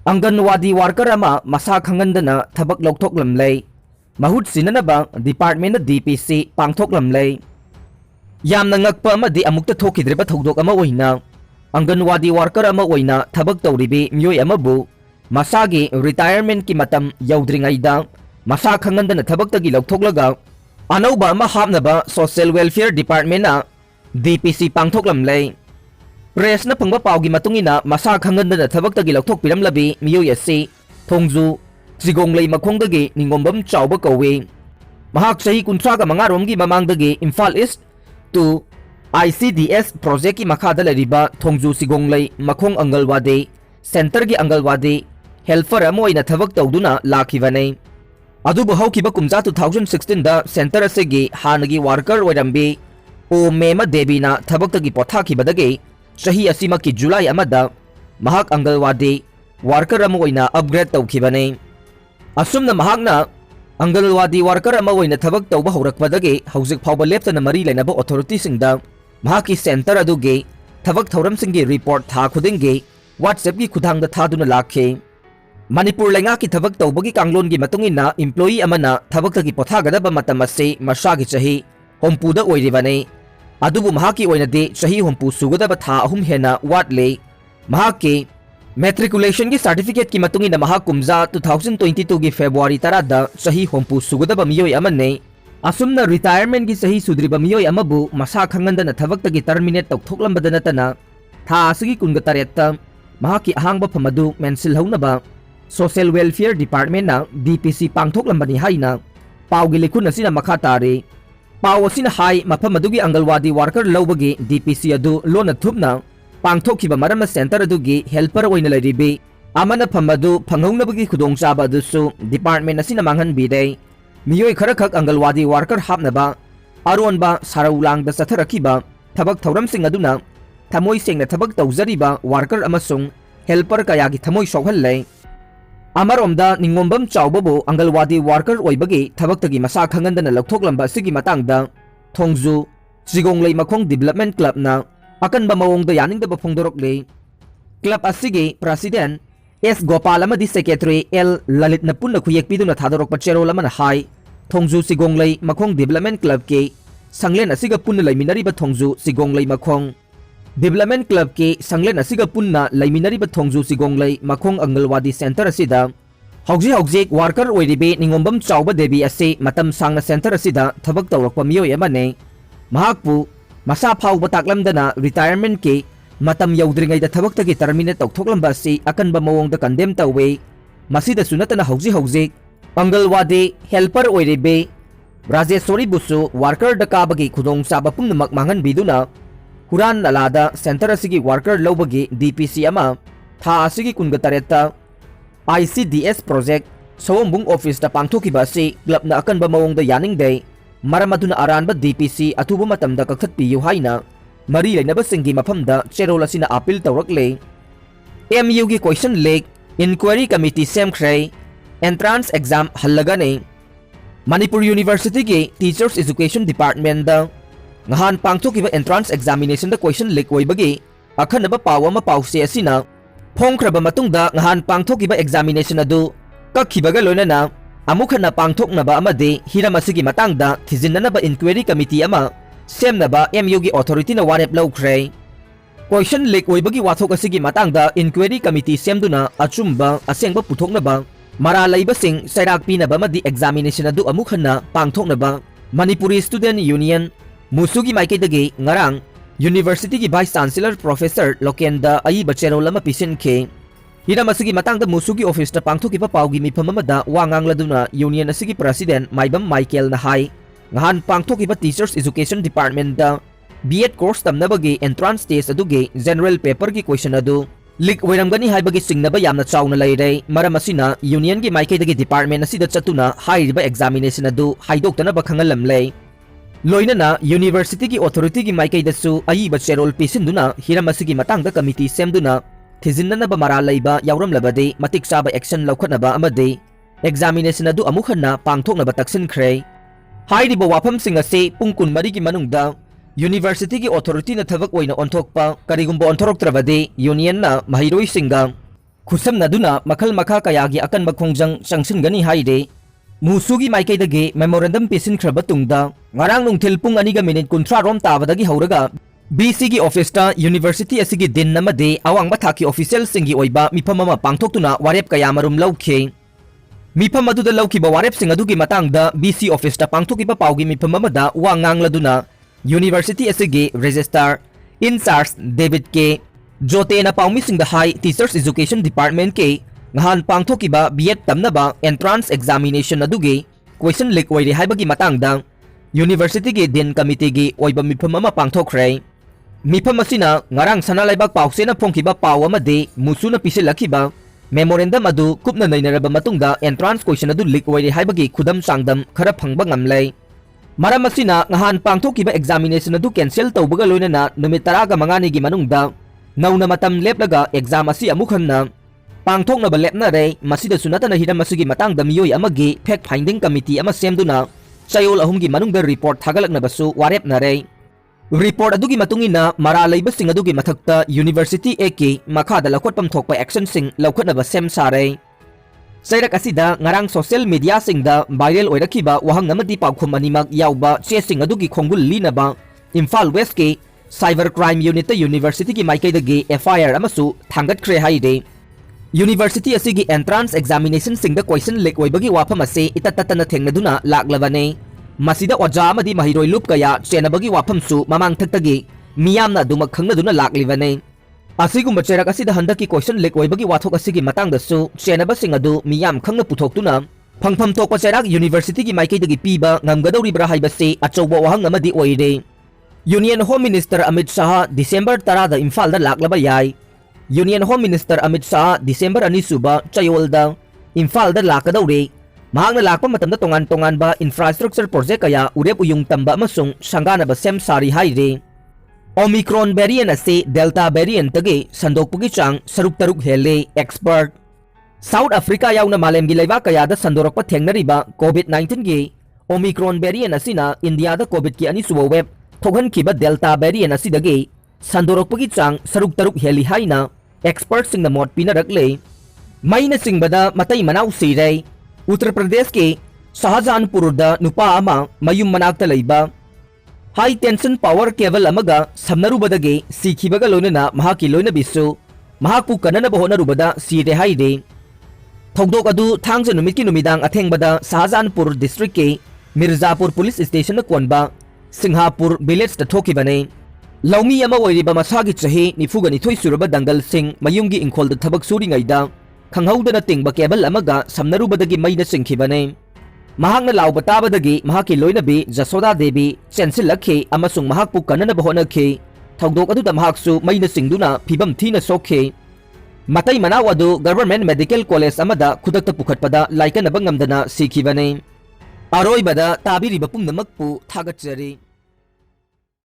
anganwadi worker मसा खंगंदना थबक लौथोकलमले महूत सिननबा डिपार्टमेंट डीपीसी पांथोकलमले यामना ngakpa amadi amukta thokidriba thodok ama oina anganwadi worker ama oina थबक तौरिबि म्योय amabu masagi retirement ki matam yaudringaida masa khangandana थबकतगी लौथोकलगा अनौबा ama hapnaba social welfare department na DPC पांथोकलमले प्रेस न फंगबा पावगी मतुंगिना मसा खंगंदना थबकतगी लौथोकपिरमलबि मियोय असि थोंजु जिगोंगलै मखोंदगी निंगोंबम चावबा कौवे महाक सही 35 रोमगी ममांगदगी Imphal East two ICDS project की मखादा लरिबा थोंजु सिगोंगलै मखोंग अंगलवादी सेंटर की अंगलवादी हेल्पर अमोइना थबक तौदुना लाखिबने अदुबु हौकिबा कुमजा 2016 दा सेंटर असेगी हानगी वर्कर ओइरंबी ओ मेमा देवीना थबकतगी पोथाखिबदगी चही असीमकी जुलाई अमदा महाक अंगलवादी वर्कर अमा ओइना अपग्रेड तौखिबने असुमना महाकना अंगलवादी वर्कर अमा ओइना थबक तौबा हौरकपदगी हौजिक फावबा लेप्तना मरी लेनबा अथॉरिटी सिंगदा महाकी सेंटर अदुगी थबक थौरमसिंगी रिपोर्ट था खुदिंगी WhatsApp की खुदांगदा थादुना लाखे मणिपुर लेंगा की थबक तौबगी कांगलोन की मतुंगिना एम्प्लॉई अमना थबकतगी पोथागदबा मतम असे मशागी चही होमपुदा ओइरिबने अदुबु महाकी ओइनदे चही होमपु सुगदबा था अहुम हेना वाटले महाकी मैट्रिकुलेशन की सर्टिफिकेट की मतुंगिना महाकुमजा 2022 की फेब्रुआरी 10 दा चही होमपु सुगदबा मियोय अमने असुमना रिटायरमेंट की सही सुद्रिबा मियोय अमबु मसा खंगंदना थबकतगी टर्मिनेट तौथोकलंबदा नतना था असगी 23 महाकी अहांगबा फमदु मेंसिल हौनबा सोशल वेलफेयर डिपार्टमेंट ना DPC पांथोकलंबनी हाइना पावगी लिखुन असिना मखा तारे पाव असिना हाई मफम अदुगी अंगलवादी वर्कर लौबगी DPC अदु लोना थुपना पांथोखिबा मरम सेंटर अदुगी हेल्पर ओइना लरिबि अमना फमदु फंगौनबगी खुदोंचाबा अदुसु डिपार्टमेंट असिना मांगहन बिदे मियोय खरखक अंगलवादी वर्कर हापनबा अरोनबा सारौलांगदा चथरखिबा थबक थौरमसिंग अदुना थमोय सेंगना थबक तौजरिबा वर्कर अमसुंग हेल्पर कयागी थमोय सोहल्ले अमरोमदा निंगोंबम चावबबो अंगलवादी वर्कर ओइबगी थबकतगी मसा खंगंदना लौथोकलंबा सिगी मतंगदा थोंजु जिगोंगलै मखोंग डेवलपमेंट क्लब ना अकनबा मवोंगदा यानिंगदबा फोंदोरकले क्लब असिगी प्रेसिडेंट S गोपाल अमदी सेक्रेटरी L ललित न पुन्ना खुयेकपिदुना थादोरकपा चेरोल अमना हाई थोंजु सिगोंगलै मखोंग डेवलपमेंट क्लब के संगलेन असिगा पुन्ना लैमिनरिबा थोंजु सिगोंगलै मखोंग डेवलपमेंट क्लब के संगलेन असिगा पुन्ना लैमिनरिबा थोंजु सिगोंगलै मखोंग अंगलवादी सेंटर असिदा हौजिक वर्कर ओइरिबे निंगोंबम चावबा देवी असे मतम सांगना सेंटर असिदा थबक तौरकपा मियोय अमने महाकपु मसा फावबा ताकलमदना रिटायरमेंट के मतम यौद्रिंगैदा थबकतगी टर्मिनेट तौथोकलंबा असि अकनबा मवोंगदा कंडेम तौवे मसिदसु नतना हौजिक अंगलवादी हेल्पर ओइरिबे राजेश्वरी बुसु वर्कर दकाबगी खुदोंचाबा पुंगनमक मांगन बिदुना हुरान नालादा सेंटर असिगी वर्कर लौबगी DPC अमा था असिगी 23 ICDS प्रोजेक्ट सवोंबुंग ऑफिस दा पांथोकिबा असि क्लबना अकनबा मवोंगदा यानिंगदे मरम अदुना अरानबा DPC अथुबा मतमदा कखथपियु हाइना मरी लेनबसिंगी मफमदा चेरोल असिना अपील तौरकले MU की क्वेश्चन लेक इंक्वायरी कमिटी सेमख्रे एंट्रांस एग्जाम हल्लगने मणिपुर यूनिवर्सिटी के टीचर्स एजुकेशन डिपार्टमेंट दा nghan pangthokiba entrance examination da question leak oibagi akhanaba pawama pause asina phongkraba matungda nghan pangthokiba examination adu kakhibaga loinana amukhana pangthoknaba amade hiramasigi matangda thijinnanaba inquiry committee ama semnaba MU gi authority na warep lawkhre question leak oibagi wathok asigi matangda inquiry committee semduna achumba asengba puthoknaba mara laibasing sairak pinaba madi examination adu amukhana pangthoknaba Manipuri Student Union मुसुगी माइकेदगी ngarang university की vice chancellor professor लोकेंदा अई बचेरोल अमा पिसिनखे हिरामसिगी मतंगदा मुसुगी ऑफिस ता पांथोकिबा पावगी मिफम अमदा वांगांगलदुना यूनियन असिगी प्रेसिडेंट माइबम माइकेल ना हाई nghan पांथोकिबा टीचर्स एजुकेशन डिपार्टमेंट दा B.Ed कोर्स तमनबगी एंट्रांस टेस्ट अदुगे जनरल पेपर की क्वेश्चन अदु लीक ओइरमगनी हाइबगी सिंगनबा यामना चावना लैरे मरम असिना यूनियन की माइकेदगी डिपार्टमेंट असिदा चतुना हाइरिबा एग्जामिनेशन अदु हाइदोक्तनबा खंगलमले लोइनना यूनिवर्सिटी की अथॉरिटी की माइकैदसु अयिबा चेरोल पिसिंदुना हिरामसिगी मतंगदा कमिटी सेमदुना थिजिन्ननबा मरा लैबा यावरमलबदे मतिक चाबा एक्शन लौखनबा अमदे एग्जामिनेशन अदु अमुखन्ना पांथोकनबा तक्सिनख्रे हाइरिबा वाफमसिंग असे पुंग 24 की मनुंगदा यूनिवर्सिटी की अथॉरिटी न थबक ओइना ओंथोकपा करिगुंबा ओंथोरक्त्रबदे यूनियन ना महिरोइसिंगा खुसमनदुना मखल मखा कयागी अकन बखोंजंग चंगसिनगनी हाइदे मुसुगी माइकैदगी memorandum पिसिनख्रब तुंगदा ngarang nungthil pung 2:30 rom tabadagi hauraga BC gi office ta university asigi din namade awangba thaki official singi oiba mifam ama pangthoktuna warep kayamarum lawkhe mifam aduda lawkiba warep sing adugi matangda BC office ta pangthokiba paugi mifam amada wa ngangladuna university asigi registrar in charge David K jote na paumi singda high teachers education department ke ngahan pangthokiba B.Ed tamnaba entrance examination adugi question leak oire haibagi matangda University gi din committee gi oiba mifam ama pangthokre mifam asina ngarang sana laibak pausena phongkiba paw amade musuna pisilakhiba memorandum adu kupna nainaraba matungda entrance question adu leak oire haibagi khudam sangdam khara phangba ngamlai maram asina ngahan pangthokiba examination adu cancel tawbaga loinana numit 15 gi manungda nauna matam leplaga exam asi amukhanna pangthoknaba lepnare masida sunatana hiram asigi matangda miyoi amagi fact finding committee ama semduna chayol ahumgi manungda report thagalaknabasu warep nare report adugi matungina mara leiba sing adugi mathakta university eki makhada lakhotpam thokpa action sing laukhatnaba sem sare sairak asida ngarang social media singda viral oirakhiba wahang amadi paukhum animak yauba che sing adugi khonggul linaba Imphal West ke cyber crime unit ta university ki maikaidagi FIR amasu thangatkhre haide University asigi entrance examination singda question leak oibagi wafam ase itatatana thengnaduna laklabane masida oja amadi mahiroi lup kaya chenabagi wafam su mamang thaktagi miyamna dumak khangnaduna laklibane asigumba cherak asida handaki question leak oibagi wathok asigi matangda su chenaba sing adu miyam khangna puthoktuna phangpham thokpa cherak university gi maikaidagi piba ngamgadoribra haibase achouba wahang amadi oire Union Home Minister Amit Shah December 10 da Imphal da laklaba yai Union Home Minister Amit Shah December 2 suba chayolda Imphal da lakadaure mahakna lakpa matamda tongan ba infrastructure project kaya urep uyung tamba amasung sangana ba sem sari haire Omicron variant ase Delta variant tage sandokpugi chang saruk taruk hele expert South Africa yauna malem gi leiba kaya da sandorokpa thengnariba COVID-19 gi Omicron variant asina India da COVID ki ani suba web thogan kiba Delta variant asidagi sandorokpagi chang saruk taruk heli haina expert sing na mot pinarakle maina singbada matai manau sirai Uttar Pradesh ke Shahjahanpur da nupa ama mayum manakta leiba high tension power cable amaga samnarubadage sikhibaga loinana mahaki loina bisu mahaku kanana bahona rubada sire haide thogdok adu thangja numit ki numidang athengbada Shahjahanpur district ke Mirzapur police station na konba Singhapur village ta thokibane Laumi ama oiriba masagi chahi nifugani thoi suraba dangal sing mayumgi ingkhol da thabak suri ngaida khanghaudana tingba cable amaga samnarubadagi maina singkhibane mahakna lauba tabadagi mahaki loinabi Jasoda Devi chensilakhe amasung mahakpu kanana bahona khe thogdok adu da mahaksu maina singduna phibam thina sokhe matai manaw adu government medical college amada khudakta pukhatpada laikanaba ngamdana sikhibane aroibada tabiriba pumnamakpu thagatjari